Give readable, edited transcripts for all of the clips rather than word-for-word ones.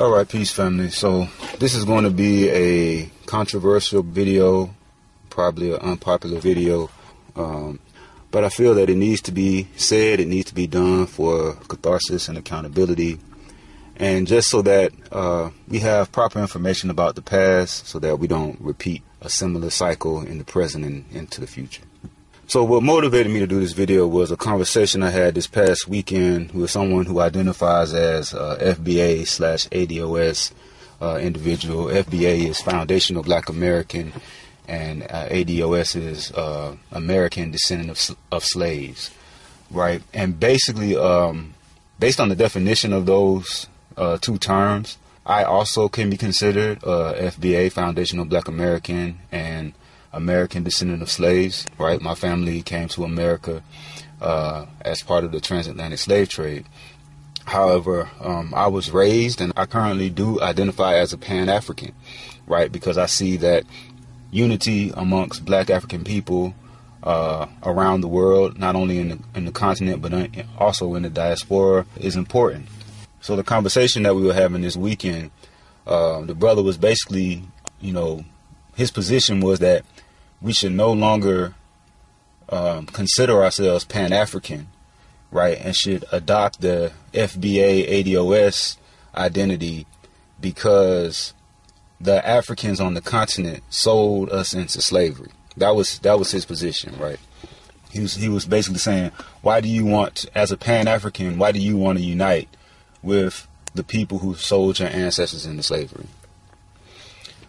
All right, peace, family. So this is going to be a controversial video, probably an unpopular video, but I feel that it needs to be said, it needs to be done for catharsis and accountability, and just so that we have proper information about the past so that we don't repeat a similar cycle in the present and into the future. So what motivated me to do this video was a conversation I had this past weekend with someone who identifies as FBA/ADOS individual. FBA is Foundational Black American, and ADOS is American Descendant of Slaves, right? And basically, based on the definition of those two terms, I also can be considered FBA, Foundational Black American, and American Descendant of Slaves, right? My family came to America as part of the transatlantic slave trade. However, I was raised, and I currently do identify as a Pan-African, right? Because I see that unity amongst Black African people around the world, not only in the continent, but also in the diaspora, is important. So the conversation that we were having this weekend, the brother was basically, his position was that we should no longer consider ourselves Pan-African, right, and should adopt the FBA ADOS identity because the Africans on the continent sold us into slavery. That was his position, right? He was basically saying, why do you want, as a Pan-African, why do you want to unite with the people who sold your ancestors into slavery?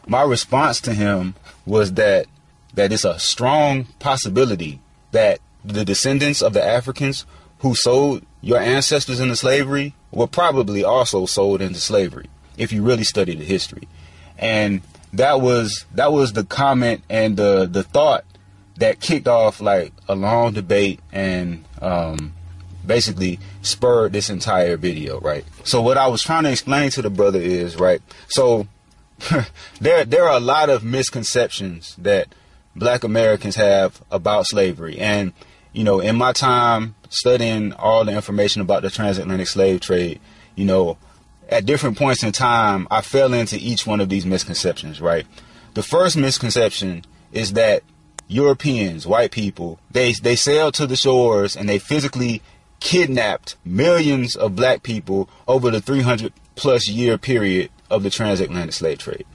My response to him was that it's a strong possibility that the descendants of the Africans who sold your ancestors into slavery were probably also sold into slavery, if you really study the history. And that was the comment and the thought that kicked off like a long debate and basically spurred this entire video, right? So what I was trying to explain to the brother is, right, so there are a lot of misconceptions that Black Americans have about slavery. And, in my time studying all the information about the transatlantic slave trade, at different points in time, I fell into each one of these misconceptions, right? The first misconception is that Europeans, white people, they sailed to the shores and they physically kidnapped millions of Black people over the 300 plus year period of the transatlantic slave trade,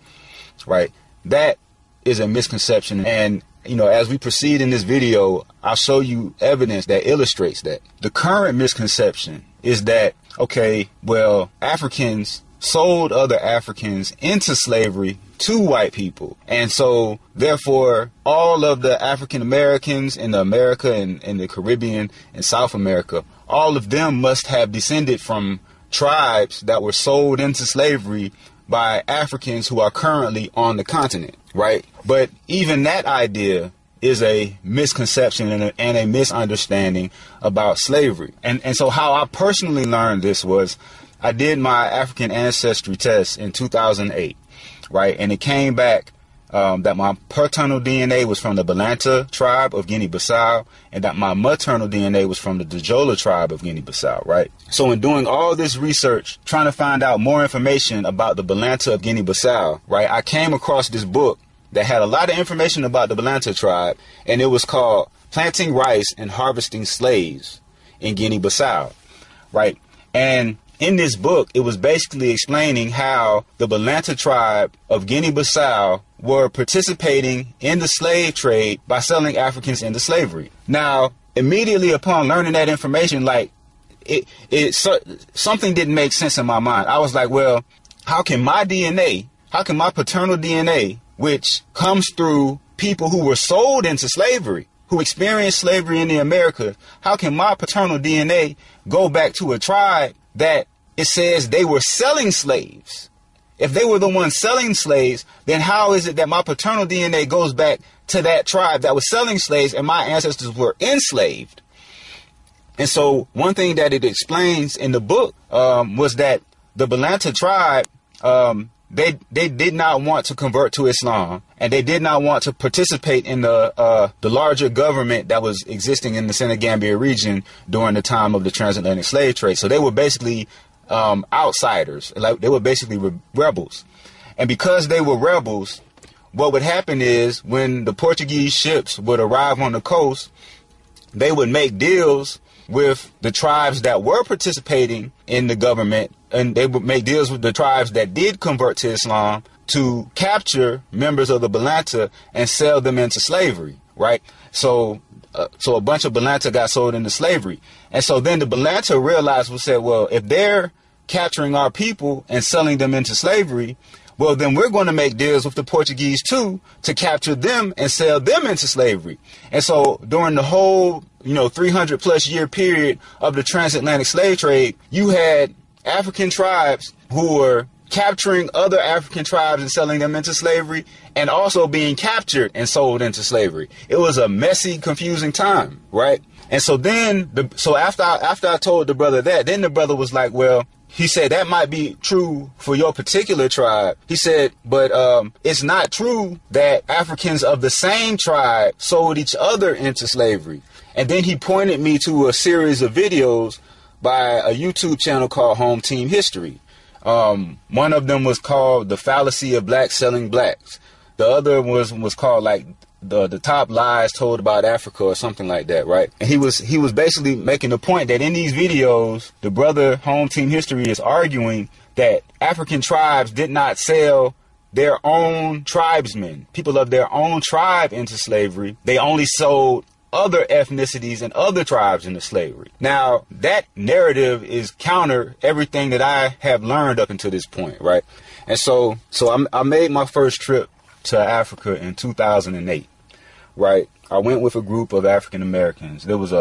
right? That is a misconception. And, as we proceed in this video, I'll show you evidence that illustrates that. The current misconception is that, okay, well, Africans sold other Africans into slavery to white people. And so, therefore, all of the African Americans in America and in the Caribbean and South America, all of them must have descended from tribes that were sold into slavery by Africans who are currently on the continent, right? But even that idea is a misconception and a misunderstanding about slavery. And so how I personally learned this was I did my African Ancestry test in 2008, right? And it came back that my paternal DNA was from the Balanta tribe of Guinea-Bissau, and that my maternal DNA was from the Djola tribe of Guinea-Bissau, right? So in doing all this research, trying to find out more information about the Balanta of Guinea-Bissau, right, I came across this book that had a lot of information about the Balanta tribe, and it was called Planting Rice and Harvesting Slaves in Guinea-Bissau, right? And in this book, it was basically explaining how the Balanta tribe of Guinea-Bissau were participating in the slave trade by selling Africans into slavery. Now, immediately upon learning that information, something didn't make sense in my mind. I was like, well, how can my paternal DNA, which comes through people who were sold into slavery, who experienced slavery in the Americas, how can my paternal DNA go back to a tribe that it says they were selling slaves? If they were the ones selling slaves, then how is it that my paternal DNA goes back to that tribe that was selling slaves and my ancestors were enslaved? And so one thing that it explains in the book was that the Balanta tribe, they did not want to convert to Islam, and they did not want to participate in the larger government that was existing in the Senegambia region during the time of the transatlantic slave trade. So they were basically outsiders. Like, they were basically rebels. And because they were rebels, what would happen is when the Portuguese ships would arrive on the coast, they would make deals with the tribes that were participating in the government, and they would make deals with the tribes that did convert to Islam to capture members of the Balanta and sell them into slavery, right? So a bunch of Balanta got sold into slavery. And so then the Balanta realized, well, if they're capturing our people and selling them into slavery, well, then we're going to make deals with the Portuguese too to capture them and sell them into slavery. And so during the whole, 300 plus year period of the transatlantic slave trade, you had African tribes who were capturing other African tribes and selling them into slavery, and also being captured and sold into slavery. It was a messy, confusing time, right? And so then, after I told the brother that, then the brother was like, well, he said that might be true for your particular tribe. He said, but it's not true that Africans of the same tribe sold each other into slavery. And then he pointed me to a series of videos by a YouTube channel called Home Team History. One of them was called The Fallacy of Blacks Selling Blacks. The other was called like the top lies told about Africa or something like that, right? And he was basically making the point that in these videos, the brother Home Team History is arguing that African tribes did not sell their own tribesmen, people of their own tribe, into slavery. They only sold other ethnicities and other tribes into slavery. Now, that narrative is counter everything that I have learned up until this point, right? And so I made my first trip to Africa in 2008, right? I went with a group of African Americans. There was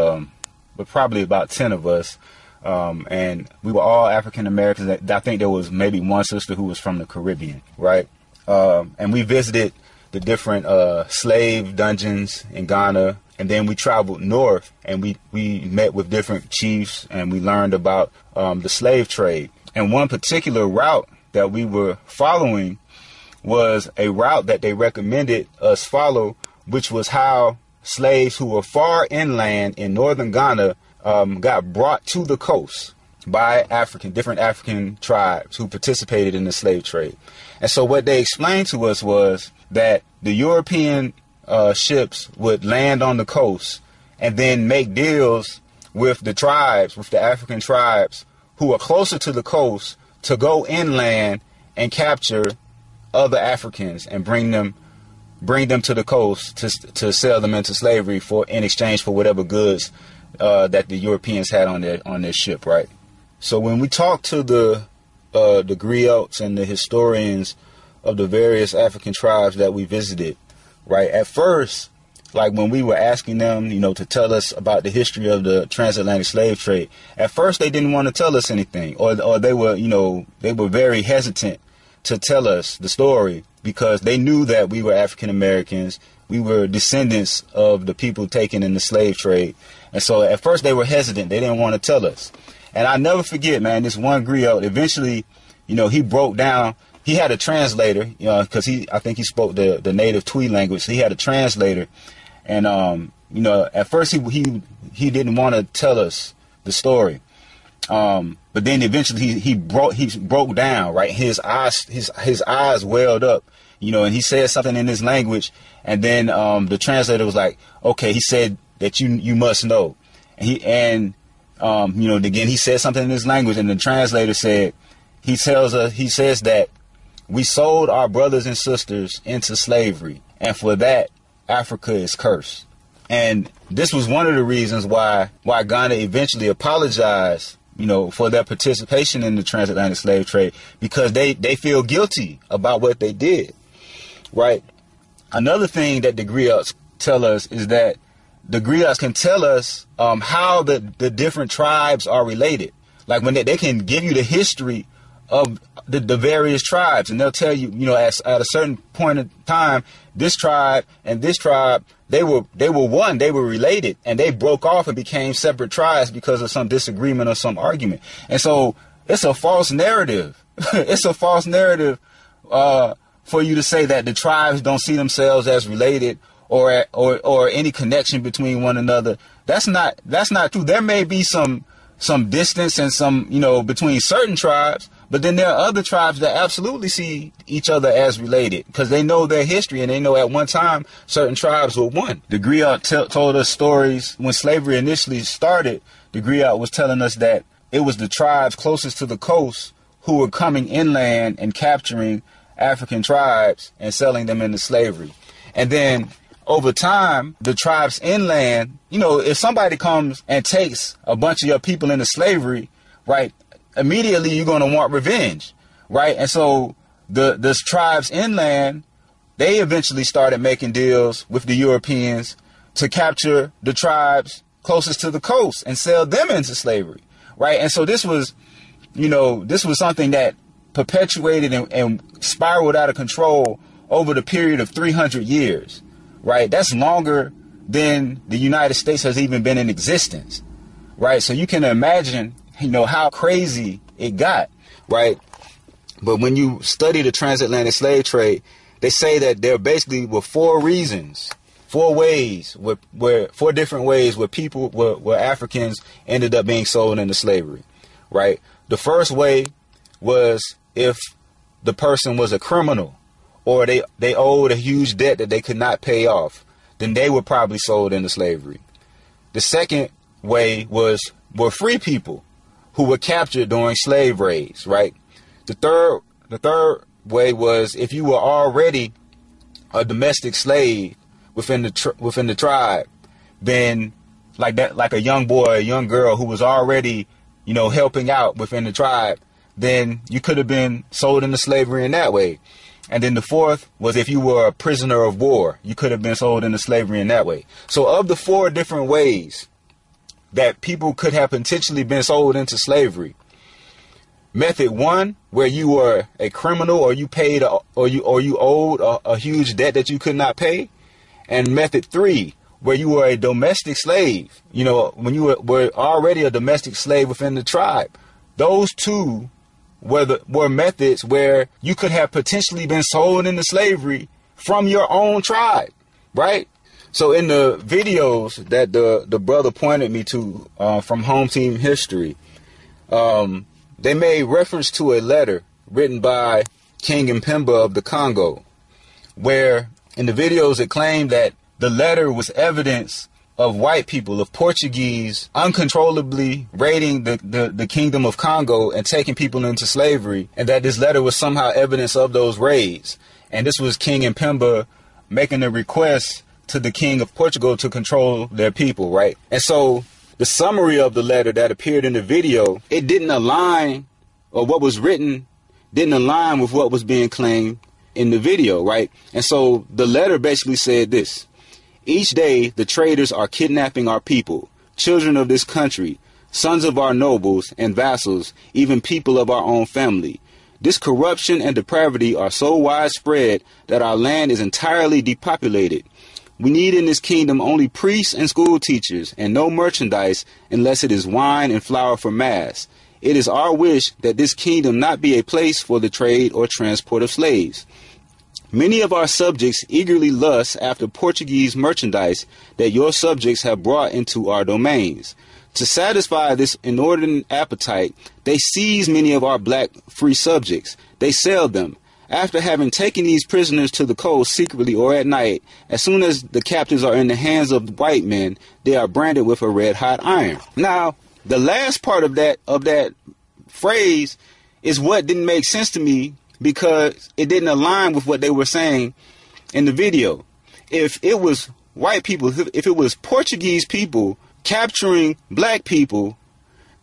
probably about 10 of us, and we were all African Americans. I think there was maybe one sister who was from the Caribbean, right? And we visited the different slave dungeons in Ghana. And then we traveled north, and we met with different chiefs, and we learned about the slave trade. And one particular route that we were following was a route that they recommended us follow, which was how slaves who were far inland in northern Ghana got brought to the coast by different African tribes who participated in the slave trade. And so what they explained to us was that the European ships would land on the coast and then make deals with the tribes, with the African tribes who are closer to the coast, to go inland and capture other Africans and bring them to the coast to sell them into slavery in exchange for whatever goods that the Europeans had on their ship, right? So when we talk to the griots and the historians of the various African tribes that we visited, right, at first, like when we were asking them, to tell us about the history of the transatlantic slave trade, at first they didn't want to tell us anything, or they were very hesitant to tell us the story because they knew that we were African Americans. We were descendants of the people taken in the slave trade. And so at first they were hesitant. They didn't want to tell us. And I'll never forget, man, this one griot, eventually, he broke down. He had a translator, because I think he spoke the native Twi language. So he had a translator. And, at first he didn't want to tell us the story. But then eventually he broke down, right? His eyes welled up, and he said something in his language. And then, the translator was like, okay, he said that you must know. Again, he said something in his language, and the translator said, he says that we sold our brothers and sisters into slavery, and for that, Africa is cursed. And this was one of the reasons why Ghana eventually apologized, for their participation in the transatlantic slave trade, because they feel guilty about what they did, right? Another thing that the griots tell us is that the griots can tell us how the different tribes are related. Like when they can give you the history of the various tribes, and they'll tell you, at a certain point in time, this tribe and this tribe, they were one, they were related, and they broke off and became separate tribes because of some disagreement or some argument. And so it's a false narrative. It's a false narrative for you to say that the tribes don't see themselves as related or any connection between one another. That's not true. There may be some some distance and some, between certain tribes. But then there are other tribes that absolutely see each other as related because they know their history and they know at one time certain tribes were one. The griot told us stories when slavery initially started. The griot was telling us that it was the tribes closest to the coast who were coming inland and capturing African tribes and selling them into slavery. And then over time, the tribes inland, if somebody comes and takes a bunch of your people into slavery, right, immediately you're going to want revenge, right? And so the tribes inland, they eventually started making deals with the Europeans to capture the tribes closest to the coast and sell them into slavery, right? And so this was something that perpetuated and spiraled out of control over the period of 300 years, right? That's longer than the United States has even been in existence, right? So you can imagine, how crazy it got, right? But when you study the transatlantic slave trade, they say that there basically were four different ways where Africans ended up being sold into slavery, right? The first way was if the person was a criminal or they owed a huge debt that they could not pay off, then they were probably sold into slavery. The second way were free people who were captured during slave raids, right? The third way was if you were already a domestic slave within the tribe, then like a young boy, a young girl who was already, helping out within the tribe, then you could have been sold into slavery in that way. And then the fourth was if you were a prisoner of war, you could have been sold into slavery in that way. So of the four different ways that people could have potentially been sold into slavery, method one, where you were a criminal or you paid or you owed a huge debt that you could not pay, and method three, where you were a domestic slave, when you were already a domestic slave within the tribe. Those two were methods where you could have potentially been sold into slavery from your own tribe, right? So in the videos that the brother pointed me to from Home Team History, they made reference to a letter written by King Mvemba of the Congo, where in the videos it claimed that the letter was evidence of white people, of Portuguese, uncontrollably raiding the kingdom of Congo and taking people into slavery, and that this letter was somehow evidence of those raids. And this was King Mvemba making a request to the king of Portugal to control their people, right? And so the summary of the letter that appeared in the video, it didn't align, or what was written didn't align with what was being claimed in the video, right? And so the letter basically said this: each day the traitors are kidnapping our people, children of this country, sons of our nobles and vassals, even people of our own family. This corruption and depravity are so widespread that our land is entirely depopulated. We need in this kingdom only priests and school teachers, and no merchandise unless it is wine and flour for mass. It is our wish that this kingdom not be a place for the trade or transport of slaves. Many of our subjects eagerly lust after Portuguese merchandise that your subjects have brought into our domains. To satisfy this inordinate appetite, they seize many of our black free subjects. They sell them. After having taken these prisoners to the coast secretly or at night, as soon as the captives are in the hands of white men, they are branded with a red-hot iron. Now, the last part of that phrase is what didn't make sense to me, because it didn't align with what they were saying in the video. If it was white people, if it was Portuguese people capturing black people,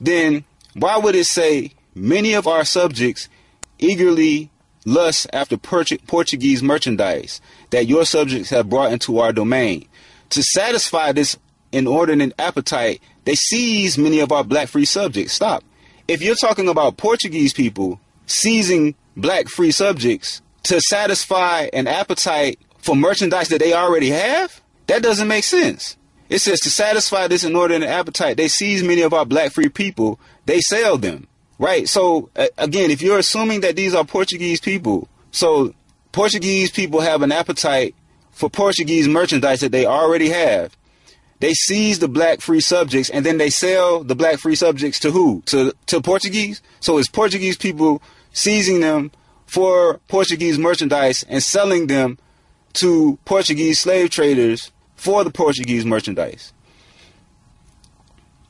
then why would it say many of our subjects eagerly lust after Portuguese merchandise that your subjects have brought into our domain? To satisfy this inordinate appetite, they seize many of our black free subjects. Stop. If you're talking about Portuguese people seizing black free subjects to satisfy an appetite for merchandise that they already have, that doesn't make sense. It says to satisfy this inordinate appetite, they seize many of our black free people, they sell them. Right. So, again, if you're assuming that these are Portuguese people, so Portuguese people have an appetite for Portuguese merchandise that they already have, they seize the black free subjects, and then they sell the black free subjects to who? To Portuguese? So it's Portuguese people seizing them for Portuguese merchandise and selling them to Portuguese slave traders for the Portuguese merchandise.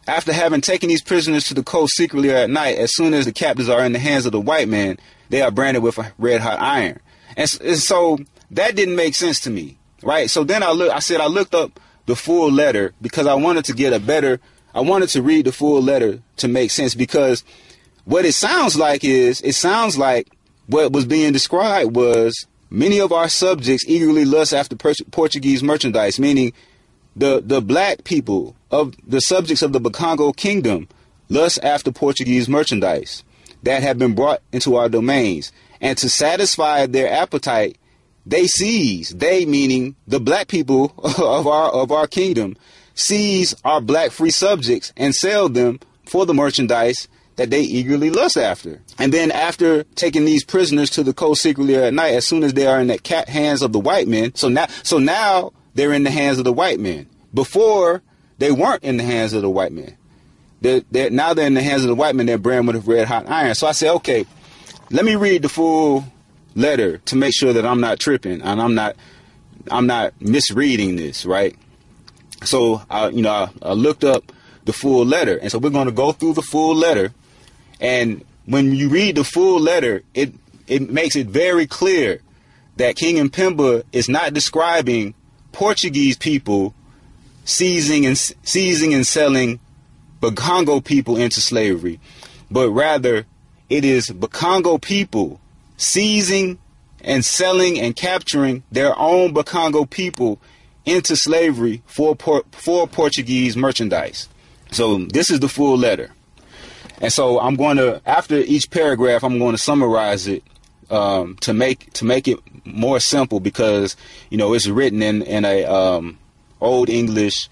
After having taken these prisoners to the coast secretly or at night, as soon as the captives are in the hands of the white man, they are branded with a red hot iron. And so that didn't make sense to me, right? So then I looked up the full letter because I wanted to read the full letter to make sense, because what it sounds like what was being described was many of our subjects eagerly lust after Portuguese merchandise, meaning the black people of the subjects of the Bakongo kingdom lust after Portuguese merchandise that have been brought into our domains. And to satisfy their appetite, they meaning the black people of our kingdom, seize our black free subjects and sell them for the merchandise that they eagerly lust after. And then after taking these prisoners to the coast secretly at night, as soon as they are in the hands of the white men, so now they're in the hands of the white men. Before, they weren't in the hands of the white men. Now they're in the hands of the white men. They're branded with a red hot iron. So I said, okay, let me read the full letter to make sure that I'm not tripping and I'm not misreading this, right? So I looked up the full letter, and so we're going to go through the full letter. And when you read the full letter, it makes it very clear that King Mvemba is not describing Portuguese people seizing and selling Bakongo people into slavery, but rather it is Bakongo people seizing and selling and capturing their own Bakongo people into slavery for Portuguese merchandise. So this is the full letter. And so I'm going to, after each paragraph, I'm going to summarize it to make it more simple, because, it's written in a Old English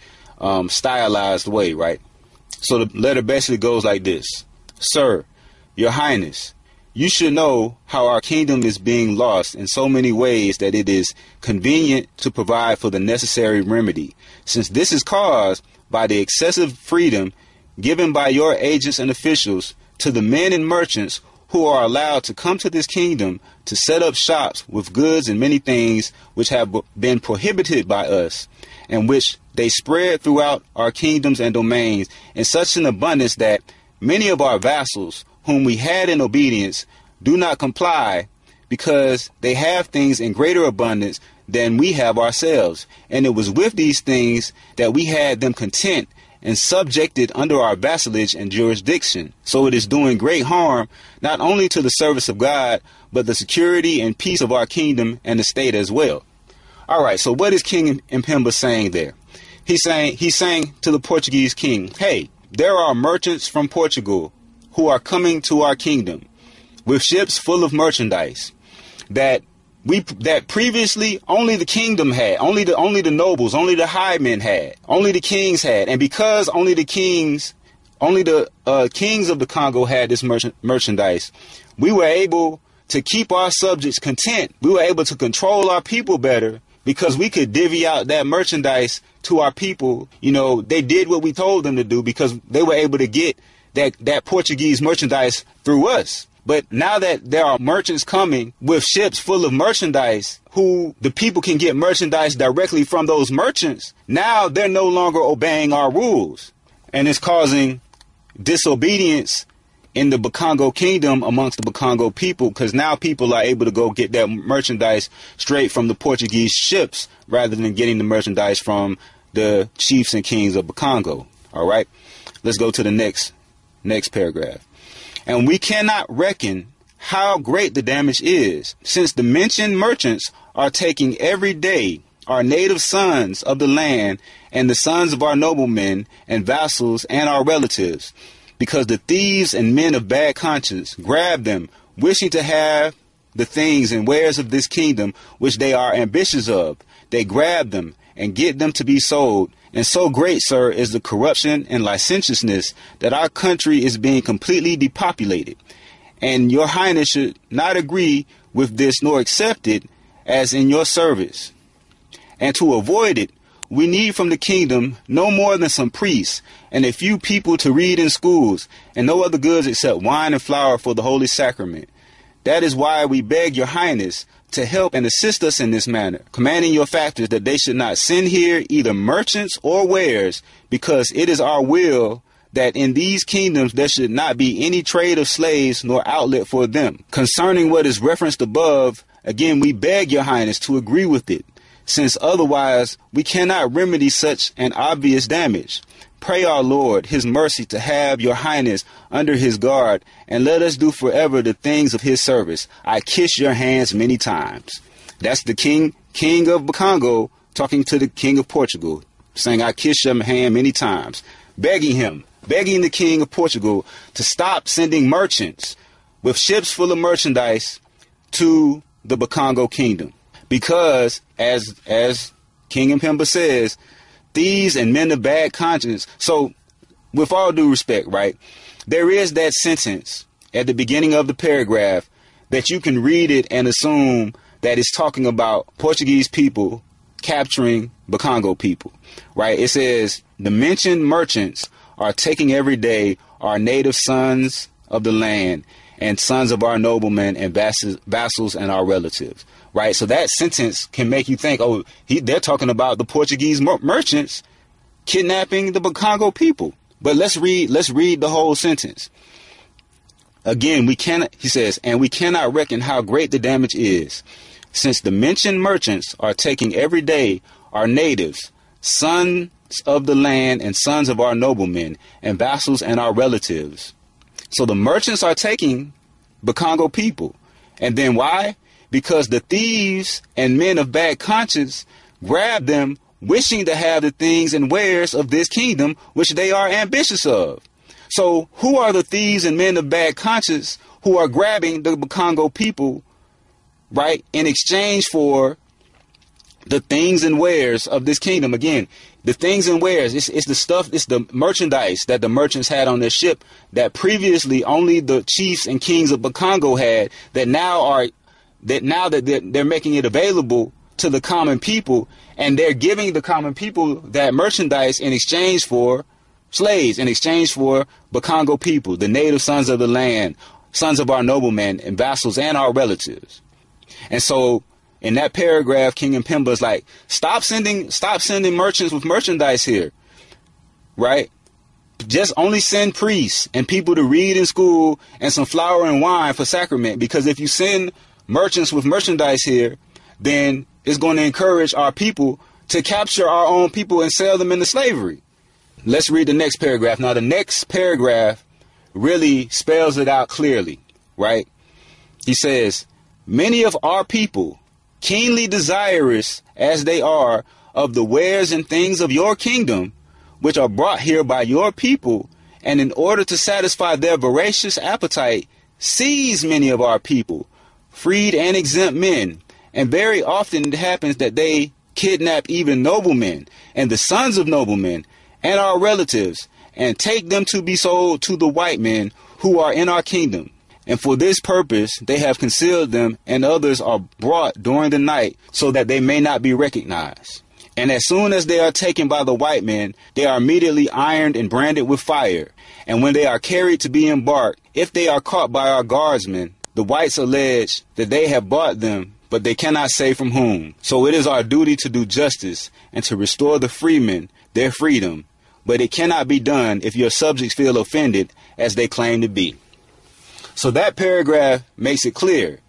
stylized way, right? So the letter basically goes like this. Sir, Your Highness, you should know how our kingdom is being lost in so many ways that it is convenient to provide for the necessary remedy, since this is caused by the excessive freedom given by your agents and officials to the men and merchants who are allowed to come to this kingdom to set up shops with goods and many things which have been prohibited by us, and which they spread throughout our kingdoms and domains in such an abundance that many of our vassals, whom we had in obedience, do not comply, because they have things in greater abundance than we have ourselves. And it was with these things that we had them content and subjected under our vassalage and jurisdiction. So it is doing great harm, not only to the service of God, but the security and peace of our kingdom and the state as well. All right, so what is King Mvemba saying there? He's saying to the Portuguese king, hey, there are merchants from Portugal who are coming to our kingdom with ships full of merchandise that previously only the kingdom had, only the nobles, only the high men had, only the kings had. And because only the kings of the Congo had this merchandise, we were able to keep our subjects content. We were able to control our people better because we could divvy out that merchandise to our people. They did what we told them to do because they were able to get that Portuguese merchandise through us. But now that there are merchants coming with ships full of merchandise, who the people can get merchandise directly from those merchants, now they're no longer obeying our rules. And it's causing disobedience in the Bakongo kingdom amongst the Bakongo people, because now people are able to go get their merchandise straight from the Portuguese ships rather than getting the merchandise from the chiefs and kings of Bakongo. All right, let's go to the next paragraph. And we cannot reckon how great the damage is, since the mentioned merchants are taking every day our native sons of the land and the sons of our noblemen and vassals and our relatives, because the thieves and men of bad conscience grab them, wishing to have the things and wares of this kingdom which they are ambitious of. They grab them and get them to be sold. And so great, sir, is the corruption and licentiousness that our country is being completely depopulated. And your highness should not agree with this nor accept it as in your service. And to avoid it, we need from the kingdom no more than some priests and a few people to read in schools, and no other goods except wine and flour for the holy sacrament. That is why we beg your highness to help and assist us in this manner, commanding your factors that they should not send here either merchants or wares, because it is our will that in these kingdoms there should not be any trade of slaves nor outlet for them. Concerning what is referenced above, again we beg your highness to agree with it, since otherwise we cannot remedy such an obvious damage. Pray our Lord his mercy to have your highness under his guard, and let us do forever the things of his service. I kiss your hands many times. That's the king of Bakongo talking to the king of Portugal, saying, I kiss your hand many times, begging the king of Portugal to stop sending merchants with ships full of merchandise to the Bakongo kingdom. Because, as King Mvemba says, thieves and men of bad conscience. So, with all due respect, right, there is that sentence at the beginning of the paragraph that you can read it and assume that it's talking about Portuguese people capturing Bakongo people, right? It says, the mentioned merchants are taking every day our native sons of the land and sons of our noblemen and vassals and our relatives. Right, so that sentence can make you think, oh, they're talking about the Portuguese merchants kidnapping the Bakongo people. But let's read the whole sentence. Again, he says, and we cannot reckon how great the damage is, since the mentioned merchants are taking every day our natives, sons of the land and sons of our noblemen and vassals and our relatives. So the merchants are taking Bakongo people. And then why? Because the thieves and men of bad conscience grab them, wishing to have the things and wares of this kingdom, which they are ambitious of. So who are the thieves and men of bad conscience who are grabbing the Bakongo people, right, in exchange for the things and wares of this kingdom? Again, the things and wares, it's the stuff, it's the merchandise that the merchants had on their ship that previously only the chiefs and kings of Bakongo had, that now that they're making it available to the common people, and they're giving the common people that merchandise in exchange for slaves, in exchange for Bakongo people, the native sons of the land, sons of our noblemen and vassals and our relatives. And so in that paragraph, King Mvemba is like, stop sending merchants with merchandise here, right? Just only send priests and people to read in school and some flour and wine for sacrament, because if you send merchants with merchandise here, then it's going to encourage our people to capture our own people and sell them into slavery. Let's read the next paragraph. Now, the next paragraph really spells it out clearly, right? He says, many of our people, keenly desirous as they are of the wares and things of your kingdom, which are brought here by your people, and in order to satisfy their voracious appetite, seize many of our people, freed and exempt men, and very often it happens that they kidnap even noblemen and the sons of noblemen and our relatives, and take them to be sold to the white men who are in our kingdom. And for this purpose they have concealed them, and others are brought during the night, so that they may not be recognized. And as soon as they are taken by the white men, they are immediately ironed and branded with fire. And when they are carried to be embarked, if they are caught by our guardsmen, the whites allege that they have bought them, but they cannot say from whom. So it is our duty to do justice and to restore the freemen their freedom, but it cannot be done if your subjects feel offended as they claim to be. So that paragraph makes it clear.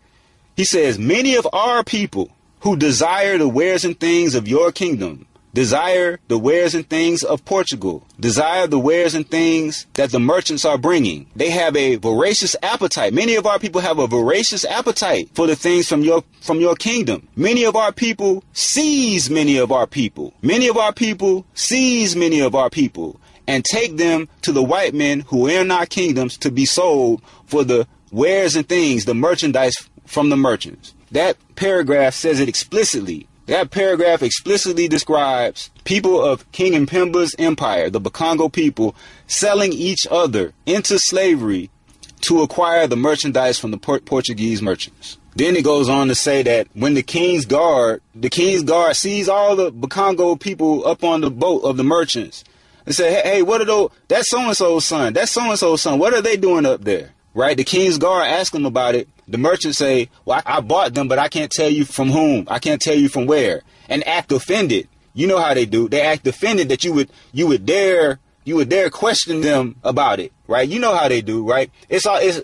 He says, many of our people who desire the wares and things of your kingdom, desire the wares and things of Portugal, desire the wares and things that the merchants are bringing. They have a voracious appetite. Many of our people have a voracious appetite for the things from your kingdom. Many of our people seize many of our people. Many of our people seize many of our people and take them to the white men who are in our kingdoms to be sold for the wares and things, the merchandise from the merchants. That paragraph says it explicitly. That paragraph explicitly describes people of King Mvemba's empire, the Bakongo people, selling each other into slavery to acquire the merchandise from the Portuguese merchants. Then it goes on to say that when the King's Guard sees all the Bakongo people up on the boat of the merchants and say, hey, what are those? That's so-and-so's son. That's so-and-so's son. What are they doing up there? Right? The King's Guard ask them about it. The merchants say, well, I bought them, but I can't tell you from whom. I can't tell you from where. And act offended. You know how they do. They act offended that you would dare question them about it. Right? You know how they do, right?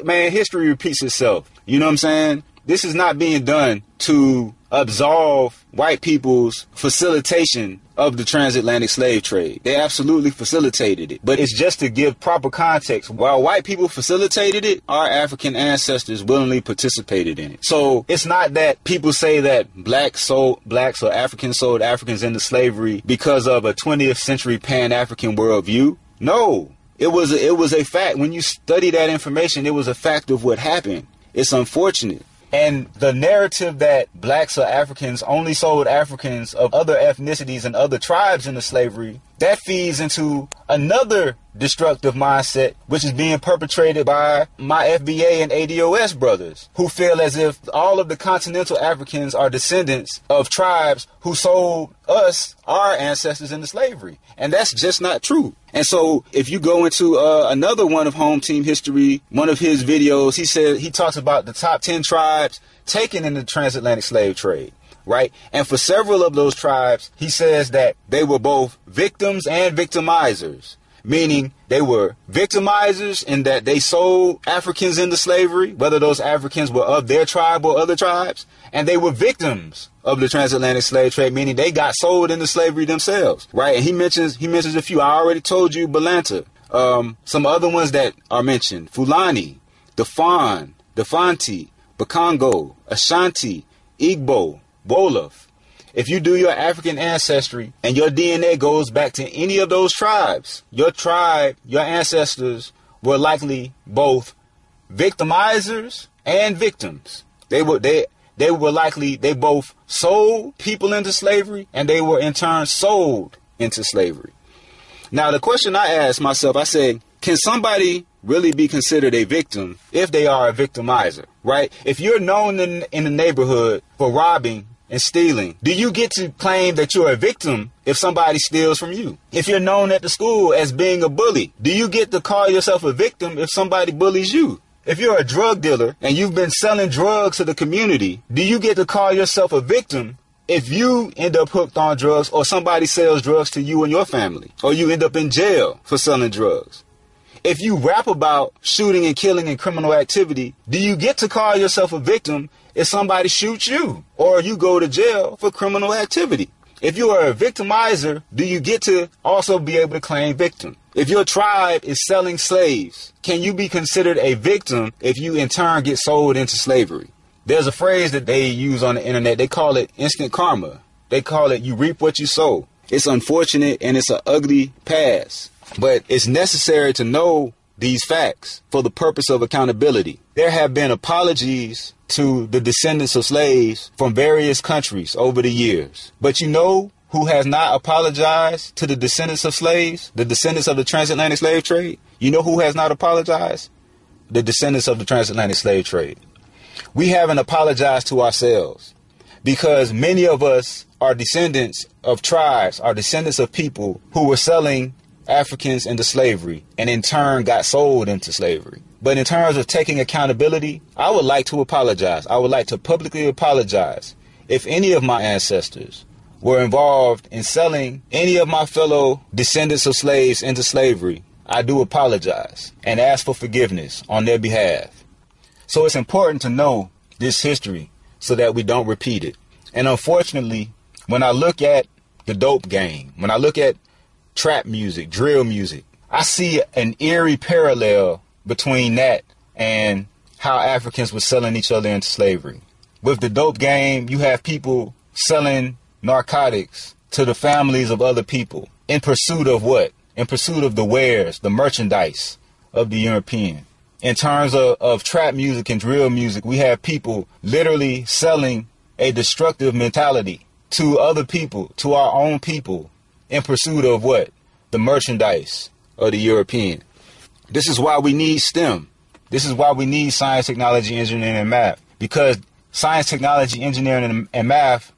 Man, history repeats itself. You know what I'm saying? This is not being done to absolve white people's facilitation of the transatlantic slave trade. They absolutely facilitated it. But it's just to give proper context. While white people facilitated it, our African ancestors willingly participated in it. So it's not that people say that blacks or Africans sold Africans into slavery because of a 20th century Pan-African worldview. No, it was a fact. When you study that information, it was a fact of what happened. It's unfortunate. And the narrative that blacks or Africans only sold Africans of other ethnicities and other tribes into slavery, that feeds into another destructive mindset, which is being perpetrated by my FBA and ADOS brothers, who feel as if all of the continental Africans are descendants of tribes who sold us, our ancestors, into slavery. And that's just not true. And so if you go into another one of Home Team History, one of his videos, he talks about the top 10 tribes taken in the transatlantic slave trade. Right. And for several of those tribes, he says that they were both victims and victimizers, meaning they were victimizers in that they sold Africans into slavery, whether those Africans were of their tribe or other tribes. And they were victims of the transatlantic slave trade, meaning they got sold into slavery themselves. Right. And he mentions a few. I already told you Balanta. Some other ones that are mentioned: Fulani, Dafan, Dafanti, Bakongo, Ashanti, Igbo, Wolof. If you do your African ancestry and your DNA goes back to any of those tribes, your ancestors were likely both victimizers and victims. They both sold people into slavery, and they were in turn sold into slavery. Now, the question I asked myself, I said, can somebody really be considered a victim if they are a victimizer, right? If you're known in the neighborhood for robbing and stealing, do you get to claim that you're a victim if somebody steals from you? If you're known at the school as being a bully, do you get to call yourself a victim if somebody bullies you? If you're a drug dealer and you've been selling drugs to the community, do you get to call yourself a victim if you end up hooked on drugs or somebody sells drugs to you and your family, or you end up in jail for selling drugs? If you rap about shooting and killing and criminal activity, do you get to call yourself a victim if somebody shoots you or you go to jail for criminal activity? If you are a victimizer, do you get to also be able to claim victim? If your tribe is selling slaves, can you be considered a victim if you in turn get sold into slavery? There's a phrase that they use on the internet. They call it instant karma. They call it you reap what you sow. It's unfortunate and it's an ugly past. But it's necessary to know these facts for the purpose of accountability. There have been apologies to the descendants of slaves from various countries over the years. But you know who has not apologized to the descendants of slaves, the descendants of the transatlantic slave trade? You know who has not apologized? The descendants of the transatlantic slave trade. We haven't apologized to ourselves because many of us are descendants of tribes, are descendants of people who were selling Africans into slavery and in turn got sold into slavery. But in terms of taking accountability, I would like to apologize. I would like to publicly apologize if any of my ancestors were involved in selling any of my fellow descendants of slaves into slavery. I do apologize and ask for forgiveness on their behalf. So it's important to know this history so that we don't repeat it. And unfortunately, when I look at the dope game, when I look at trap music, drill music, I see an eerie parallel between that and how Africans were selling each other into slavery. With the dope game, you have people selling narcotics to the families of other people in pursuit of what? In pursuit of the wares, the merchandise of the European. In terms of trap music and drill music, we have people literally selling a destructive mentality to other people, to our own people, in pursuit of what? The merchandise of the European. This is why we need S.T.E.M. This is why we need science, technology, engineering, and math. Because science, technology, engineering, and math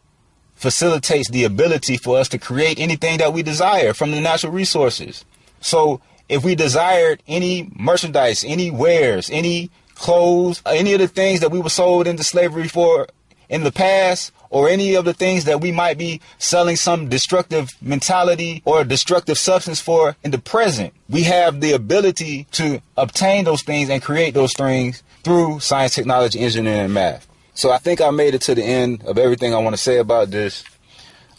facilitates the ability for us to create anything that we desire from the natural resources. So if we desired any merchandise, any wares, any clothes, any of the things that we were sold into slavery for in the past, or any of the things that we might be selling some destructive mentality or destructive substance for in the present, we have the ability to obtain those things and create those things through science, technology, engineering, and math. So I think I made it to the end of everything I want to say about this.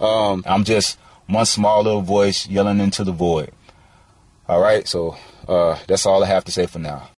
I'm just one small little voice yelling into the void. All right, so that's all I have to say for now.